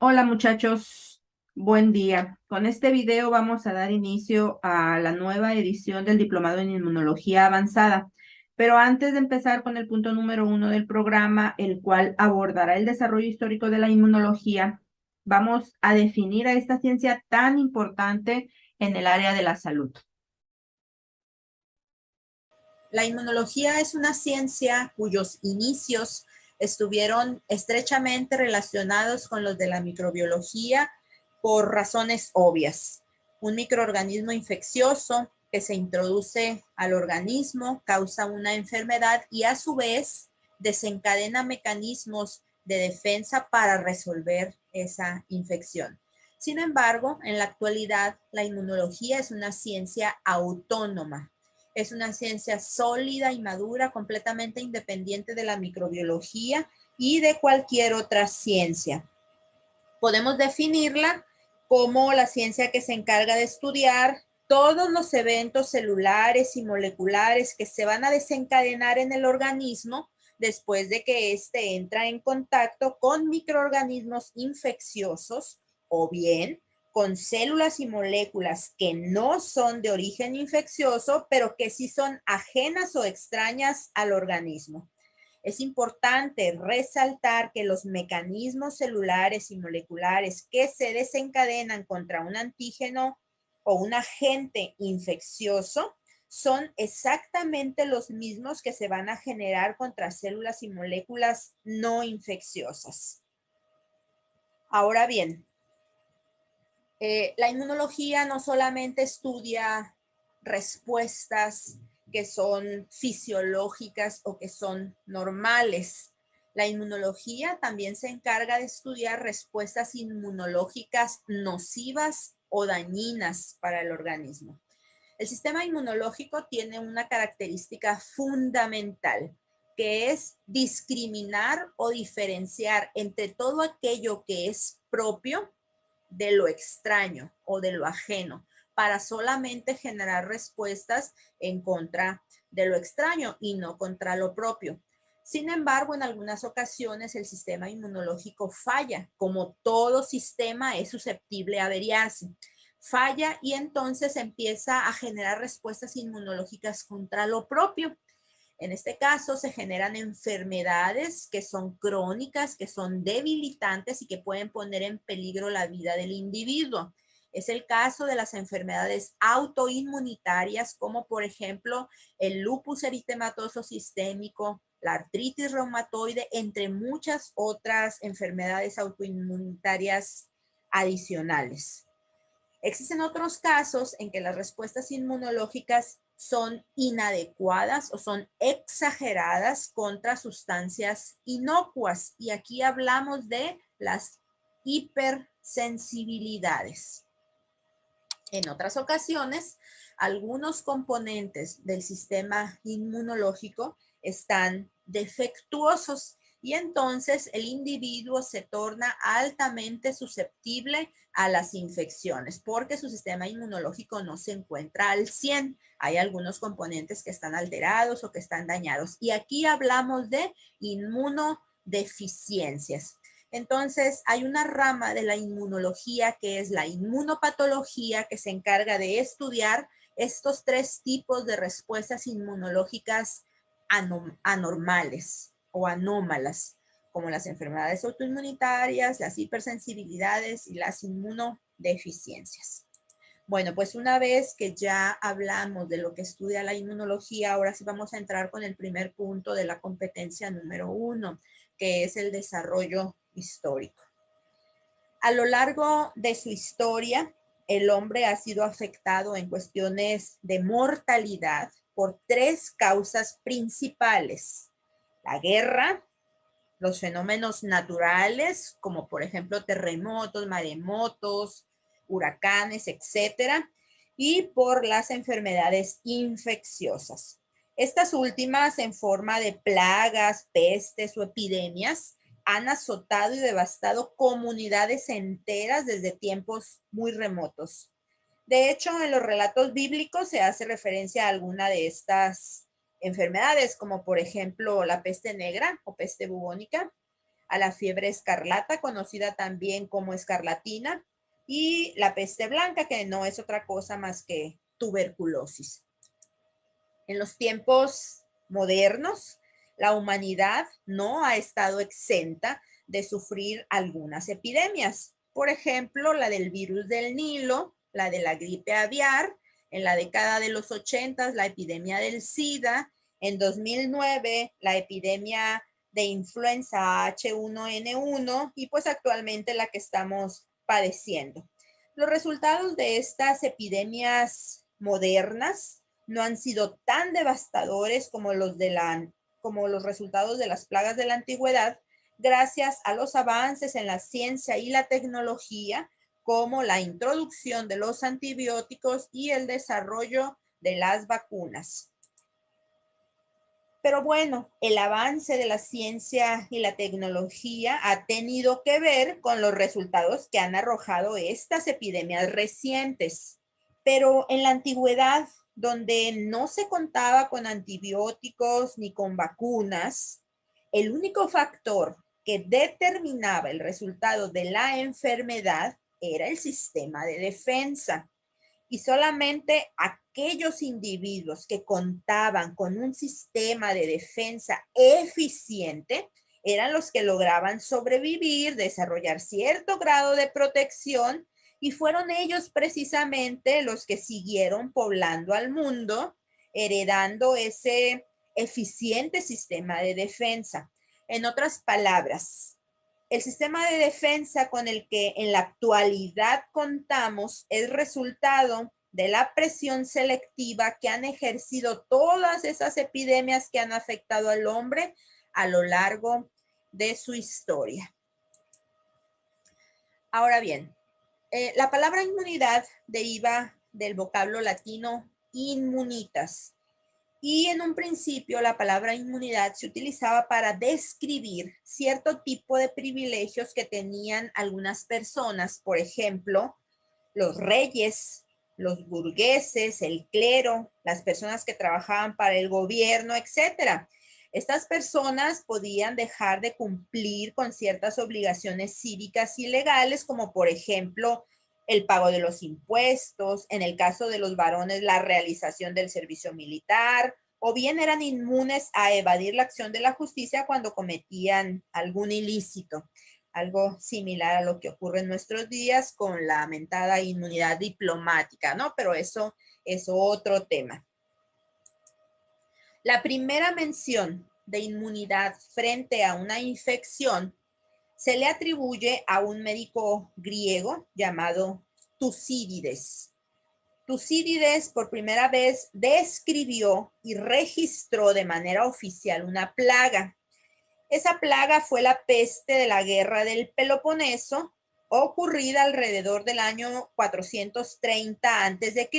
Hola muchachos, buen día. Con este video vamos a dar inicio a la nueva edición del Diplomado en Inmunología Avanzada. Pero antes de empezar con el punto número 1 del programa, el cual abordará el desarrollo histórico de la inmunología, vamos a definir a esta ciencia tan importante en el área de la salud. La inmunología es una ciencia cuyos inicios estuvieron estrechamente relacionados con los de la microbiología por razones obvias. Un microorganismo infeccioso que se introduce al organismo causa una enfermedad y a su vez desencadena mecanismos de defensa para resolver esa infección. Sin embargo, en la actualidad, la inmunología es una ciencia autónoma. Es una ciencia sólida y madura, completamente independiente de la microbiología y de cualquier otra ciencia. Podemos definirla como la ciencia que se encarga de estudiar todos los eventos celulares y moleculares que se van a desencadenar en el organismo después de que éste entra en contacto con microorganismos infecciosos o bien con células y moléculas que no son de origen infeccioso, pero que sí son ajenas o extrañas al organismo. Es importante resaltar que los mecanismos celulares y moleculares que se desencadenan contra un antígeno o un agente infeccioso son exactamente los mismos que se van a generar contra células y moléculas no infecciosas. Ahora bien, la inmunología no solamente estudia respuestas que son fisiológicas o que son normales. La inmunología también se encarga de estudiar respuestas inmunológicas nocivas o dañinas para el organismo. El sistema inmunológico tiene una característica fundamental, que es discriminar o diferenciar entre todo aquello que es propio de lo extraño o de lo ajeno, para solamente generar respuestas en contra de lo extraño y no contra lo propio. Sin embargo, en algunas ocasiones el sistema inmunológico falla, como todo sistema es susceptible a averiarse. Falla y entonces empieza a generar respuestas inmunológicas contra lo propio. En este caso se generan enfermedades que son crónicas, que son debilitantes y que pueden poner en peligro la vida del individuo. Es el caso de las enfermedades autoinmunitarias, como por ejemplo el lupus eritematoso sistémico, la artritis reumatoide, entre muchas otras enfermedades autoinmunitarias adicionales. Existen otros casos en que las respuestas inmunológicas son inadecuadas o son exageradas contra sustancias inocuas. Y aquí hablamos de las hipersensibilidades. En otras ocasiones, algunos componentes del sistema inmunológico están defectuosos y entonces el individuo se torna altamente susceptible a las infecciones porque su sistema inmunológico no se encuentra al 100. Hay algunos componentes que están alterados o que están dañados. Y aquí hablamos de inmunodeficiencias. Entonces, hay una rama de la inmunología que es la inmunopatología, que se encarga de estudiar estos tres tipos de respuestas inmunológicas anormales o anómalas, como las enfermedades autoinmunitarias, las hipersensibilidades y las inmunodeficiencias. Bueno, pues una vez que ya hablamos de lo que estudia la inmunología, ahora sí vamos a entrar con el primer punto de la competencia número 1, que es el desarrollo histórico. A lo largo de su historia, el hombre ha sido afectado en cuestiones de mortalidad por tres causas principales: la guerra, los fenómenos naturales, como por ejemplo terremotos, maremotos, huracanes, etcétera, y por las enfermedades infecciosas. Estas últimas, en forma de plagas, pestes o epidemias, han azotado y devastado comunidades enteras desde tiempos muy remotos. De hecho, en los relatos bíblicos se hace referencia a alguna de estas enfermedades, como por ejemplo la peste negra o peste bubónica, a la fiebre escarlata, conocida también como escarlatina, y la peste blanca, que no es otra cosa más que tuberculosis. En los tiempos modernos, la humanidad no ha estado exenta de sufrir algunas epidemias. Por ejemplo, la del virus del Nilo, la de la gripe aviar, en la década de los 80, la epidemia del SIDA, en 2009, la epidemia de influenza H1N1 y pues actualmente la que estamos padeciendo. Los resultados de estas epidemias modernas no han sido tan devastadores como los resultados de las plagas de la antigüedad, gracias a los avances en la ciencia y la tecnología, como la introducción de los antibióticos y el desarrollo de las vacunas. Pero bueno, el avance de la ciencia y la tecnología ha tenido que ver con los resultados que han arrojado estas epidemias recientes. Pero en la antigüedad, donde no se contaba con antibióticos ni con vacunas, el único factor que determinaba el resultado de la enfermedad era el sistema de defensa. Y solamente aquellos individuos que contaban con un sistema de defensa eficiente eran los que lograban sobrevivir, desarrollar cierto grado de protección, y fueron ellos precisamente los que siguieron poblando al mundo, heredando ese eficiente sistema de defensa. En otras palabras, el sistema de defensa con el que en la actualidad contamos es resultado de la presión selectiva que han ejercido todas esas epidemias que han afectado al hombre a lo largo de su historia. Ahora bien, la palabra inmunidad deriva del vocablo latino immunitas. Y en un principio la palabra inmunidad se utilizaba para describir cierto tipo de privilegios que tenían algunas personas, por ejemplo, los reyes, los burgueses, el clero, las personas que trabajaban para el gobierno, etcétera. Estas personas podían dejar de cumplir con ciertas obligaciones cívicas y legales, como por ejemplo el pago de los impuestos, en el caso de los varones, la realización del servicio militar, o bien eran inmunes a evadir la acción de la justicia cuando cometían algún ilícito. Algo similar a lo que ocurre en nuestros días con la mentada inmunidad diplomática, ¿no? Pero eso es otro tema. La primera mención de inmunidad frente a una infección se le atribuye a un médico griego llamado Tucídides. Tucídides por primera vez describió y registró de manera oficial una plaga. Esa plaga fue la peste de la guerra del Peloponeso, ocurrida alrededor del año 430 a.C.,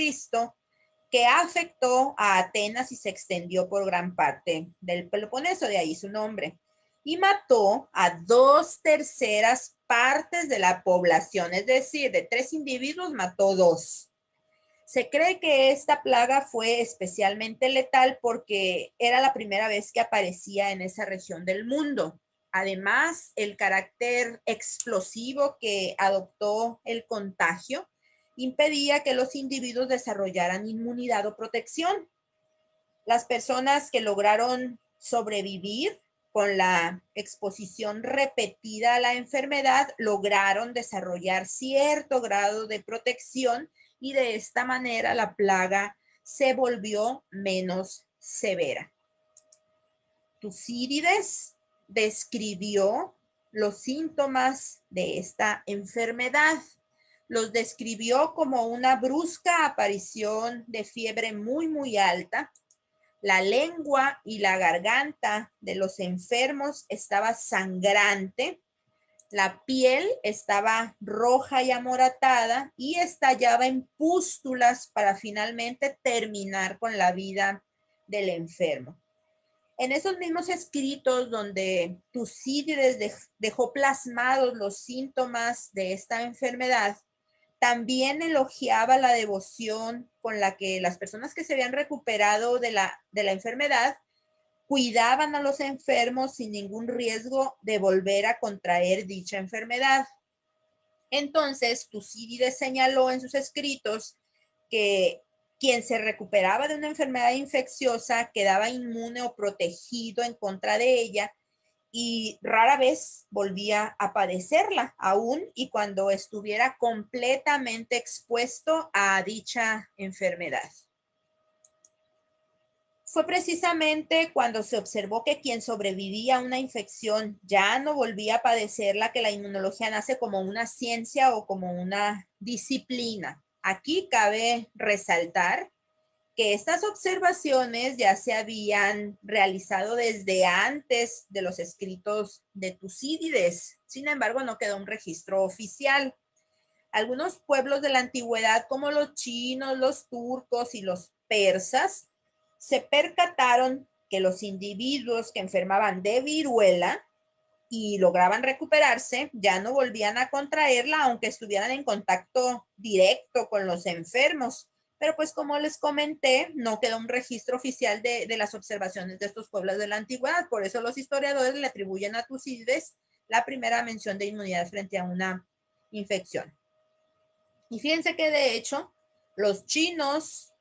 que afectó a Atenas y se extendió por gran parte del Peloponeso, de ahí su nombre, y mató a 2/3 partes de la población, es decir, de 3 individuos mató 2. Se cree que esta plaga fue especialmente letal porque era la primera vez que aparecía en esa región del mundo. Además, el carácter explosivo que adoptó el contagio impedía que los individuos desarrollaran inmunidad o protección. Las personas que lograron sobrevivir con la exposición repetida a la enfermedad lograron desarrollar cierto grado de protección y de esta manera la plaga se volvió menos severa. Tucídides describió los síntomas de esta enfermedad. Los describió como una brusca aparición de fiebre muy alta. La lengua y la garganta de los enfermos estaba sangrante. La piel estaba roja y amoratada y estallaba en pústulas para finalmente terminar con la vida del enfermo. En esos mismos escritos donde Tucídides dejó plasmados los síntomas de esta enfermedad, también elogiaba la devoción con la que las personas que se habían recuperado de la enfermedad cuidaban a los enfermos sin ningún riesgo de volver a contraer dicha enfermedad. Entonces, Tucídides señaló en sus escritos que quien se recuperaba de una enfermedad infecciosa quedaba inmune o protegido en contra de ella y rara vez volvía a padecerla, aún y cuando estuviera completamente expuesto a dicha enfermedad. Fue precisamente cuando se observó que quien sobrevivía a una infección ya no volvía a padecerla que la inmunología nace como una ciencia o como una disciplina. Aquí cabe resaltar que estas observaciones ya se habían realizado desde antes de los escritos de Tucídides. Sin embargo, no quedó un registro oficial. Algunos pueblos de la antigüedad, como los chinos, los turcos y los persas, se percataron que los individuos que enfermaban de viruela y lograban recuperarse ya no volvían a contraerla, aunque estuvieran en contacto directo con los enfermos. Pero pues como les comenté, no quedó un registro oficial de las observaciones de estos pueblos de la antigüedad. Por eso los historiadores le atribuyen a Tucídides la primera mención de inmunidad frente a una infección. Y fíjense que de hecho los chinos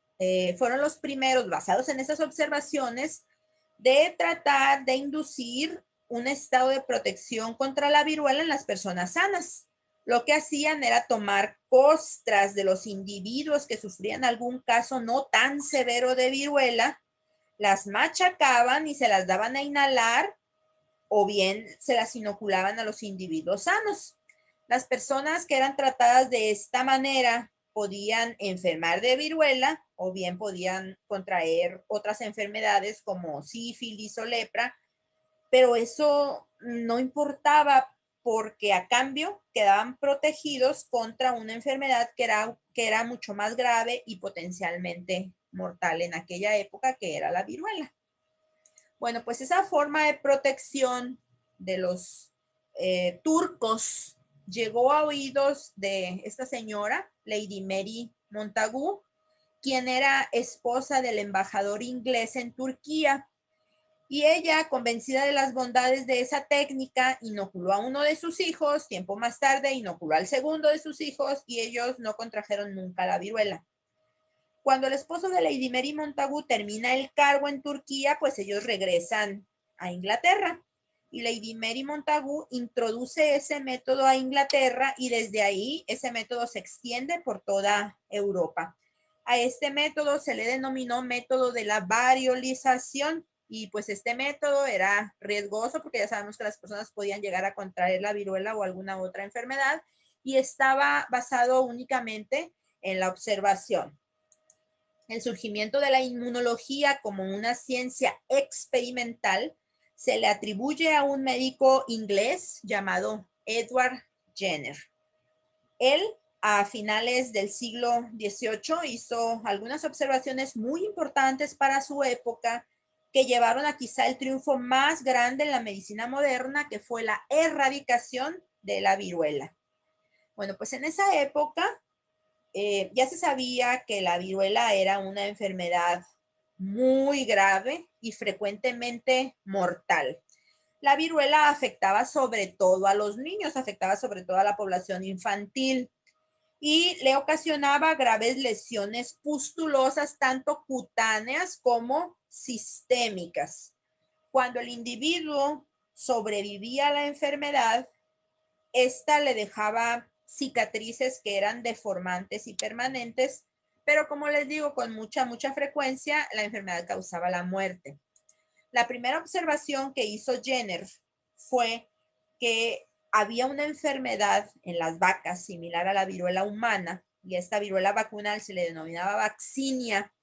fueron los primeros, basados en esas observaciones, de tratar de inducir un estado de protección contra la viruela en las personas sanas. Lo que hacían era tomar costras de los individuos que sufrían algún caso no tan severo de viruela, las machacaban y se las daban a inhalar o bien se las inoculaban a los individuos sanos. Las personas que eran tratadas de esta manera podían enfermar de viruela o bien podían contraer otras enfermedades como sífilis o lepra, pero eso no importaba porque a cambio quedaban protegidos contra una enfermedad que era mucho más grave y potencialmente mortal en aquella época, que era la viruela. Bueno, pues esa forma de protección de los turcos llegó a oídos de esta señora, Lady Mary Montagu, quien era esposa del embajador inglés en Turquía. Y ella, convencida de las bondades de esa técnica, inoculó a uno de sus hijos, tiempo más tarde inoculó al segundo de sus hijos y ellos no contrajeron nunca la viruela. Cuando el esposo de Lady Mary Montagu termina el cargo en Turquía, pues ellos regresan a Inglaterra. Y Lady Mary Montagu introduce ese método a Inglaterra y desde ahí ese método se extiende por toda Europa. A este método se le denominó método de la variolización y pues este método era riesgoso porque ya sabemos que las personas podían llegar a contraer la viruela o alguna otra enfermedad y estaba basado únicamente en la observación. El surgimiento de la inmunología como una ciencia experimental se le atribuye a un médico inglés llamado Edward Jenner. Él, a finales del siglo XVIII, hizo algunas observaciones muy importantes para su época que llevaron a quizá el triunfo más grande en la medicina moderna, que fue la erradicación de la viruela. Bueno, pues en esa época ya se sabía que la viruela era una enfermedad muy grave y frecuentemente mortal. La viruela afectaba sobre todo a los niños, afectaba sobre todo a la población infantil y le ocasionaba graves lesiones pustulosas, tanto cutáneas como sistémicas. Cuando el individuo sobrevivía a la enfermedad, esta le dejaba cicatrices que eran deformantes y permanentes, pero como les digo, con mucha frecuencia la enfermedad causaba la muerte. La primera observación que hizo Jenner fue que había una enfermedad en las vacas similar a la viruela humana, y esta viruela vacunal se le denominaba vaccinia,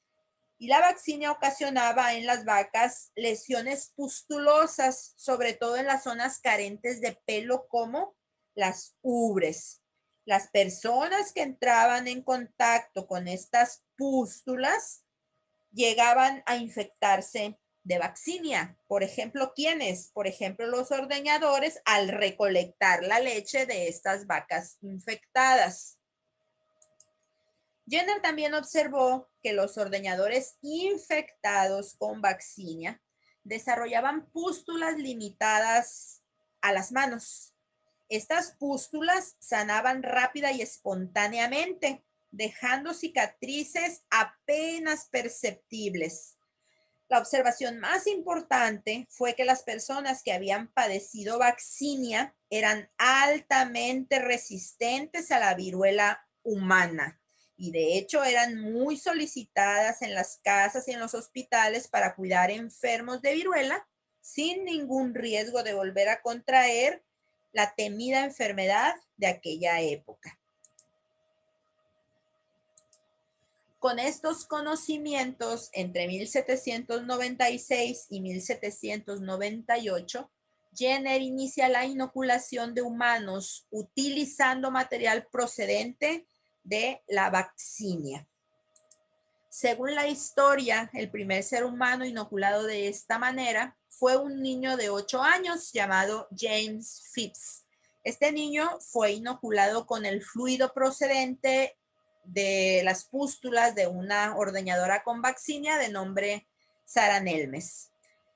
y la vaccinia ocasionaba en las vacas lesiones pustulosas, sobre todo en las zonas carentes de pelo como las ubres. Las personas que entraban en contacto con estas pústulas llegaban a infectarse de vaccinia. Por ejemplo, ¿quiénes? Por ejemplo, los ordeñadores al recolectar la leche de estas vacas infectadas. Jenner también observó que los ordeñadores infectados con vaccinia desarrollaban pústulas limitadas a las manos. Estas pústulas sanaban rápida y espontáneamente, dejando cicatrices apenas perceptibles. La observación más importante fue que las personas que habían padecido vaccinia eran altamente resistentes a la viruela humana y de hecho eran muy solicitadas en las casas y en los hospitales para cuidar enfermos de viruela sin ningún riesgo de volver a contraer la temida enfermedad de aquella época. Con estos conocimientos, entre 1796 y 1798, Jenner inicia la inoculación de humanos utilizando material procedente de la vaccinia. Según la historia, el primer ser humano inoculado de esta manera fue un niño de 8 años llamado James Phipps. Este niño fue inoculado con el fluido procedente de las pústulas de una ordeñadora con vaccinia de nombre Sara Nelmes.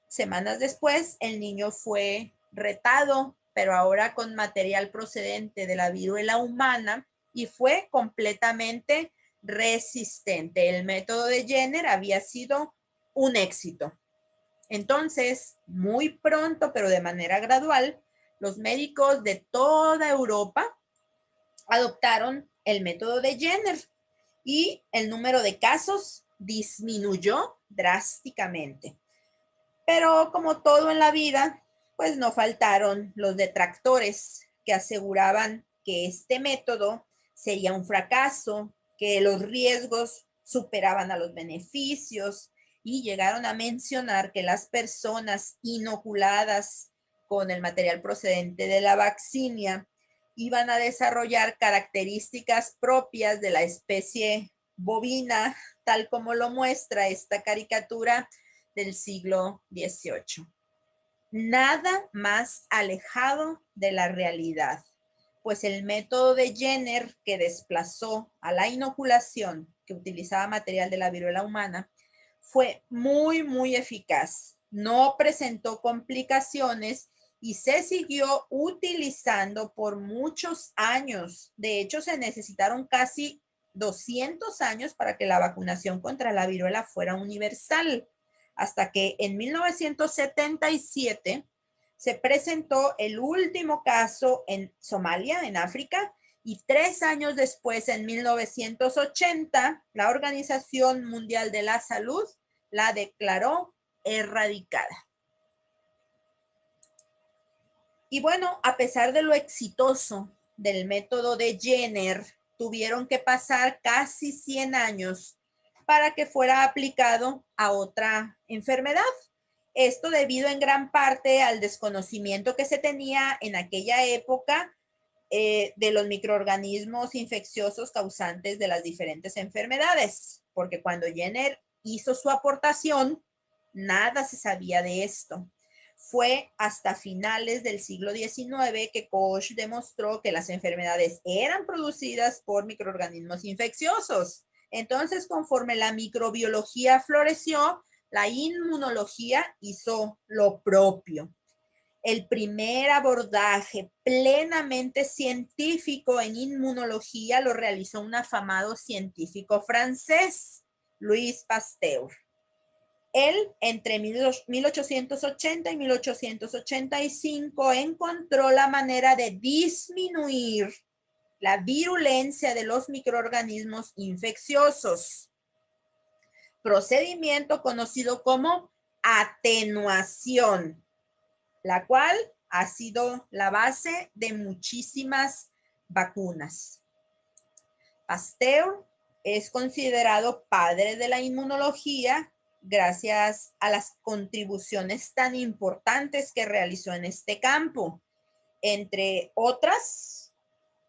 Semanas después, el niño fue retado, pero ahora con material procedente de la viruela humana y fue completamente resistente. El método de Jenner había sido un éxito. Entonces, muy pronto, pero de manera gradual, los médicos de toda Europa adoptaron el método de Jenner y el número de casos disminuyó drásticamente. Pero como todo en la vida, pues no faltaron los detractores que aseguraban que este método sería un fracaso, que los riesgos superaban a los beneficios y llegaron a mencionar que las personas inoculadas con el material procedente de la vaccinia iban a desarrollar características propias de la especie bovina, tal como lo muestra esta caricatura del siglo XVIII. Nada más alejado de la realidad, pues el método de Jenner, que desplazó a la inoculación, que utilizaba material de la viruela humana, fue muy eficaz. No presentó complicaciones y se siguió utilizando por muchos años. De hecho, se necesitaron casi 200 años para que la vacunación contra la viruela fuera universal, hasta que en 1977 se presentó el último caso en Somalia, en África, y 3 años después, en 1980, la Organización Mundial de la Salud la declaró erradicada. Y bueno, a pesar de lo exitoso del método de Jenner, tuvieron que pasar casi 100 años para que fuera aplicado a otra enfermedad. Esto debido en gran parte al desconocimiento que se tenía en aquella época de los microorganismos infecciosos causantes de las diferentes enfermedades, porque cuando Jenner hizo su aportación, nada se sabía de esto. Fue hasta finales del siglo XIX que Koch demostró que las enfermedades eran producidas por microorganismos infecciosos. Entonces, conforme la microbiología floreció, la inmunología hizo lo propio. El primer abordaje plenamente científico en inmunología lo realizó un afamado científico francés, Louis Pasteur. Él, entre 1880 y 1885, encontró la manera de disminuir la virulencia de los microorganismos infecciosos, procedimiento conocido como atenuación, la cual ha sido la base de muchísimas vacunas. Pasteur es considerado padre de la inmunología gracias a las contribuciones tan importantes que realizó en este campo. Entre otras,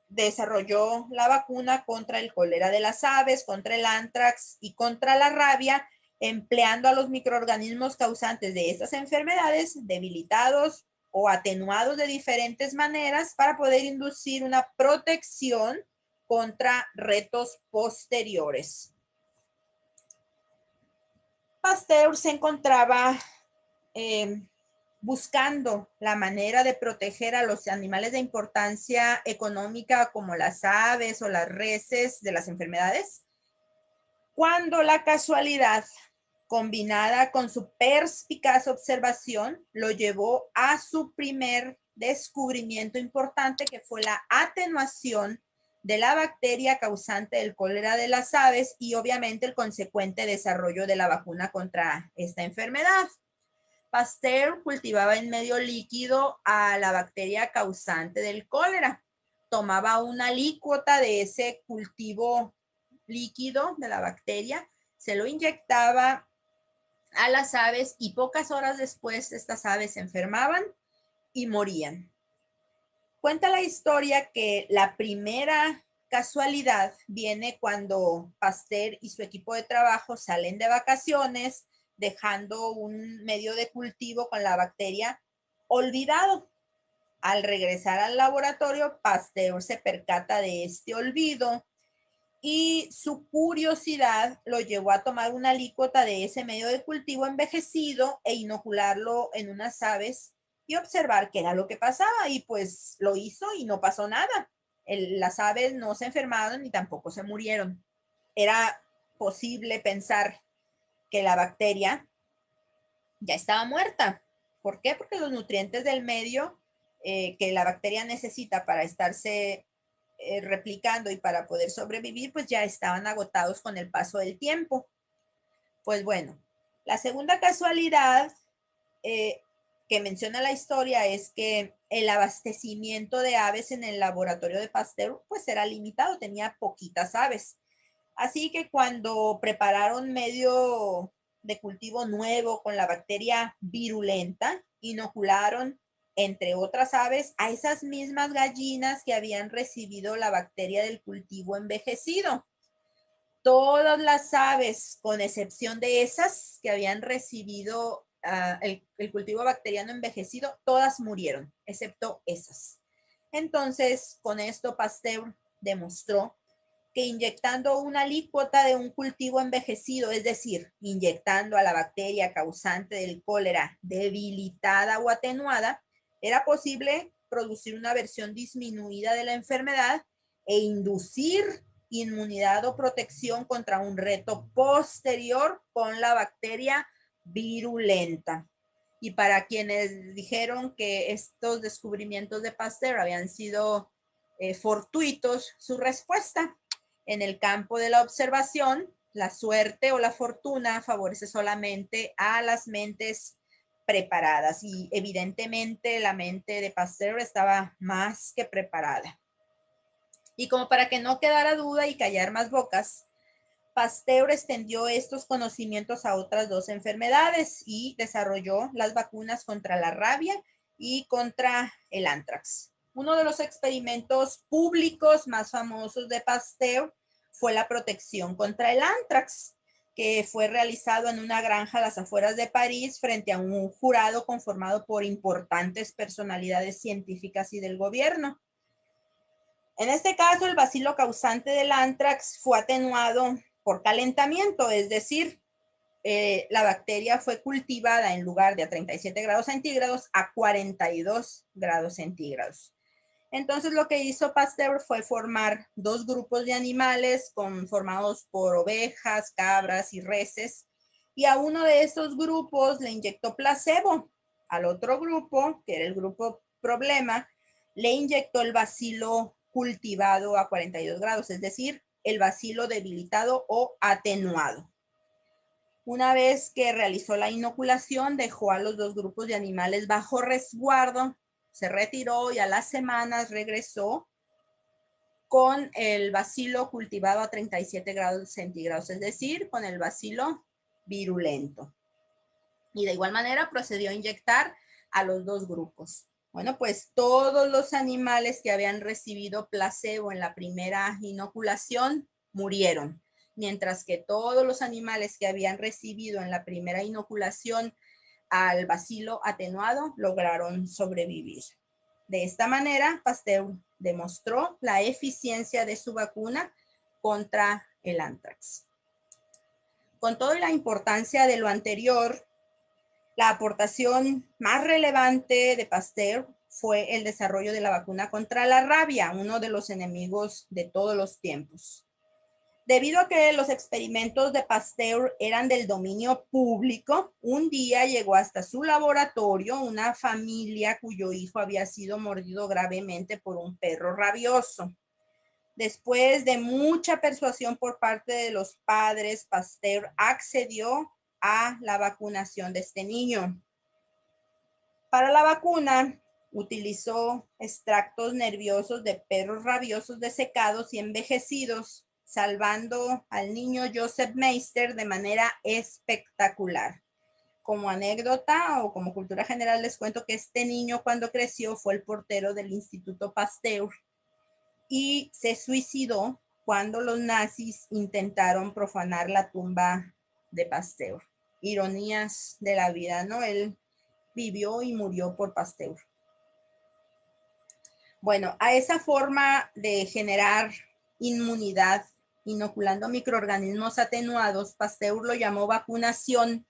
desarrolló la vacuna contra el cólera de las aves, contra el anthrax y contra la rabia, empleando a los microorganismos causantes de estas enfermedades debilitados o atenuados de diferentes maneras para poder inducir una protección contra retos posteriores. Pasteur se encontraba buscando la manera de proteger a los animales de importancia económica como las aves o las reses de las enfermedades, cuando la casualidad combinada con su perspicaz observación lo llevó a su primer descubrimiento importante, que fue la atenuación de la bacteria causante del cólera de las aves y obviamente el consecuente desarrollo de la vacuna contra esta enfermedad. Pasteur cultivaba en medio líquido a la bacteria causante del cólera. Tomaba una alícuota de ese cultivo líquido de la bacteria, se lo inyectaba a las aves y pocas horas después estas aves se enfermaban y morían. Cuenta la historia que la primera casualidad viene cuando Pasteur y su equipo de trabajo salen de vacaciones, dejando un medio de cultivo con la bacteria olvidado. Al regresar al laboratorio, Pasteur se percata de este olvido y su curiosidad lo llevó a tomar una alícuota de ese medio de cultivo envejecido e inocularlo en unas aves y observar qué era lo que pasaba, y pues lo hizo y no pasó nada. Las aves no se enfermaron ni tampoco se murieron. Era posible pensar que la bacteria ya estaba muerta. ¿Por qué? Porque los nutrientes del medio que la bacteria necesita para estarse replicando y para poder sobrevivir, pues ya estaban agotados con el paso del tiempo. Pues bueno, la segunda casualidad que menciona la historia es que el abastecimiento de aves en el laboratorio de Pasteur pues era limitado, tenía poquitas aves. Así que cuando prepararon medio de cultivo nuevo con la bacteria virulenta, inocularon, entre otras aves, a esas mismas gallinas que habían recibido la bacteria del cultivo envejecido. Todas las aves, con excepción de esas que habían recibido el cultivo bacteriano envejecido, todas murieron, excepto esas. Entonces, con esto Pasteur demostró que inyectando una alícuota de un cultivo envejecido, es decir, inyectando a la bacteria causante del cólera debilitada o atenuada, era posible producir una versión disminuida de la enfermedad e inducir inmunidad o protección contra un reto posterior con la bacteria virulenta. Y para quienes dijeron que estos descubrimientos de Pasteur habían sido fortuitos, su respuesta: en el campo de la observación, la suerte o la fortuna favorece solamente a las mentes preparadas, y evidentemente la mente de Pasteur estaba más que preparada. Y como para que no quedara duda y callar más bocas, Pasteur extendió estos conocimientos a otras dos enfermedades y desarrolló las vacunas contra la rabia y contra el anthrax. Uno de los experimentos públicos más famosos de Pasteur fue la protección contra el anthrax, que fue realizado en una granja a las afueras de París frente a un jurado conformado por importantes personalidades científicas y del gobierno. En este caso, el bacilo causante del anthrax fue atenuado por calentamiento, es decir, la bacteria fue cultivada en lugar de a 37 grados centígrados a 42 grados centígrados. Entonces lo que hizo Pasteur fue formar dos grupos de animales conformados por ovejas, cabras y reses, y a uno de esos grupos le inyectó placebo. Al otro grupo, que era el grupo problema, le inyectó el bacilo cultivado a 42 grados, es decir, el bacilo debilitado o atenuado. Una vez que realizó la inoculación, dejó a los dos grupos de animales bajo resguardo, se retiró y a las semanas regresó con el bacilo cultivado a 37 grados centígrados, es decir, con el bacilo virulento. Y de igual manera procedió a inyectar a los dos grupos. Bueno, pues todos los animales que habían recibido placebo en la primera inoculación murieron, mientras que todos los animales que habían recibido en la primera inoculación al bacilo atenuado lograron sobrevivir. De esta manera, Pasteur demostró la eficiencia de su vacuna contra el anthrax. Con toda la importancia de lo anterior, La aportación más relevante de Pasteur fue el desarrollo de la vacuna contra la rabia, uno de los enemigos de todos los tiempos. Debido a que los experimentos de Pasteur eran del dominio público, un día llegó hasta su laboratorio una familia cuyo hijo había sido mordido gravemente por un perro rabioso. Después de mucha persuasión por parte de los padres, Pasteur accedió a la vacunación de este niño. Para la vacuna, utilizó extractos nerviosos de perros rabiosos desecados y envejecidos, salvando al niño Joseph Meister de manera espectacular. Como anécdota o como cultura general les cuento que este niño cuando creció fue el portero del Instituto Pasteur y se suicidó cuando los nazis intentaron profanar la tumba de Pasteur. Ironías de la vida, ¿no? Él vivió y murió por Pasteur. Bueno, a esa forma de generar inmunidad inoculando microorganismos atenuados, Pasteur lo llamó vacunación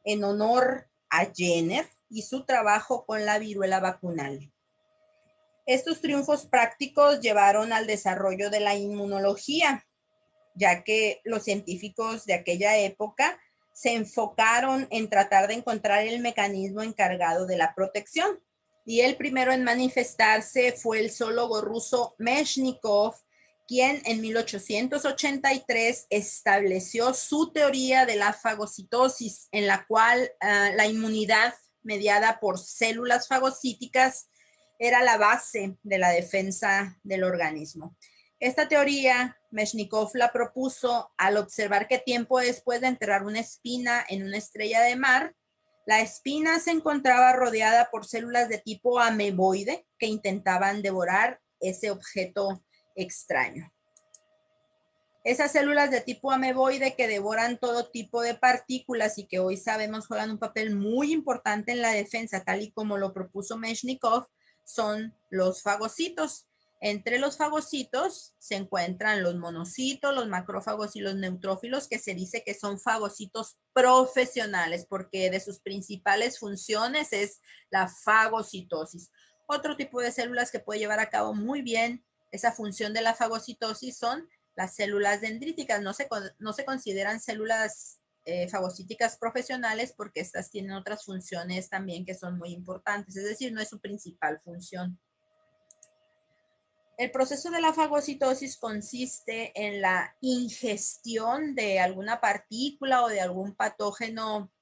en honor a Jenner y su trabajo con la viruela vacunal. Estos triunfos prácticos llevaron al desarrollo de la inmunología, ya que los científicos de aquella época se enfocaron en tratar de encontrar el mecanismo encargado de la protección. Y el primero en manifestarse fue el zoólogo ruso Meshnikov, quien en 1883 estableció su teoría de la fagocitosis, en la cual la inmunidad mediada por células fagocíticas era la base de la defensa del organismo. Esta teoría, Meshnikov la propuso al observar que tiempo después de enterrar una espina en una estrella de mar, la espina se encontraba rodeada por células de tipo ameboide que intentaban devorar ese objeto extraño. Esas células de tipo ameboide que devoran todo tipo de partículas y que hoy sabemos juegan un papel muy importante en la defensa, tal y como lo propuso Meshnikov, son los fagocitos. Entre los fagocitos se encuentran los monocitos, los macrófagos y los neutrófilos, que se dice que son fagocitos profesionales porque de sus principales funciones es la fagocitosis. Otro tipo de células que puede llevar a cabo muy bien esa función de la fagocitosis son las células dendríticas. No se consideran células fagocíticas profesionales porque estas tienen otras funciones también que son muy importantes, es decir, no es su principal función. El proceso de la fagocitosis consiste en la ingestión de alguna partícula o de algún patógeno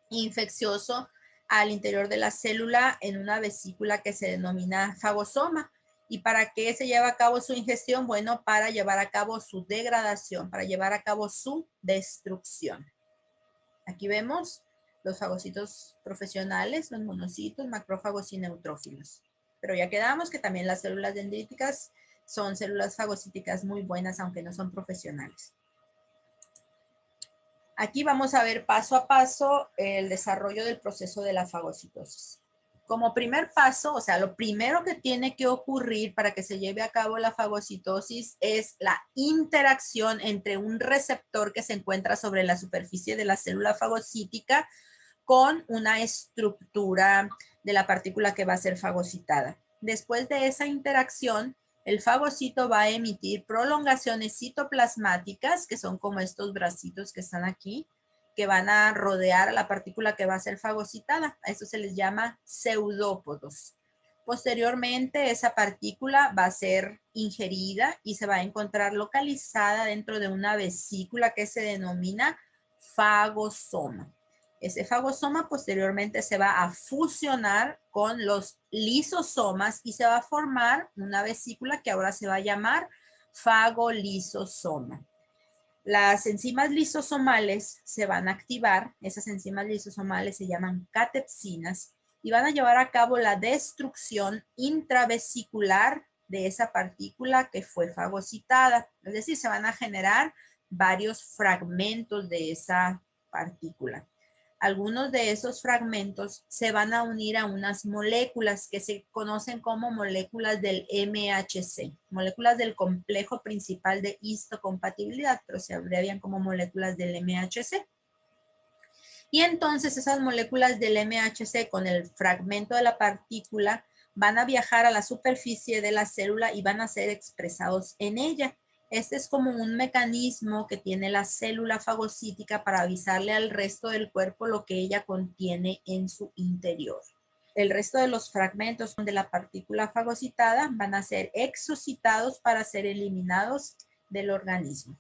infeccioso al interior de la célula en una vesícula que se denomina fagosoma. ¿Y para qué se lleva a cabo su ingestión? Bueno, para llevar a cabo su degradación, para llevar a cabo su destrucción. Aquí vemos los fagocitos profesionales, los monocitos, macrófagos y neutrófilos. Pero ya quedamos que también las células dendríticas son células fagocíticas muy buenas, aunque no son profesionales. Aquí vamos a ver paso a paso el desarrollo del proceso de la fagocitosis. Como primer paso, o sea, lo primero que tiene que ocurrir para que se lleve a cabo la fagocitosis es la interacción entre un receptor que se encuentra sobre la superficie de la célula fagocítica con una estructura de la partícula que va a ser fagocitada. Después de esa interacción, el fagocito va a emitir prolongaciones citoplasmáticas, que son como estos bracitos que están aquí, que van a rodear a la partícula que va a ser fagocitada. A eso se les llama pseudópodos. Posteriormente, esa partícula va a ser ingerida y se va a encontrar localizada dentro de una vesícula que se denomina fagosoma. Ese fagosoma posteriormente se va a fusionar con los lisosomas y se va a formar una vesícula que ahora se va a llamar fagolisosoma. Las enzimas lisosomales se van a activar, esas enzimas lisosomales se llaman catepsinas y van a llevar a cabo la destrucción intravesicular de esa partícula que fue fagocitada. Es decir, se van a generar varios fragmentos de esa partícula. Algunos de esos fragmentos se van a unir a unas moléculas que se conocen como moléculas del MHC, moléculas del complejo principal de histocompatibilidad, pero se abrevian como moléculas del MHC. Y entonces esas moléculas del MHC con el fragmento de la partícula van a viajar a la superficie de la célula y van a ser expresados en ella. Este es como un mecanismo que tiene la célula fagocítica para avisarle al resto del cuerpo lo que ella contiene en su interior. El resto de los fragmentos de la partícula fagocitada van a ser exocitados para ser eliminados del organismo.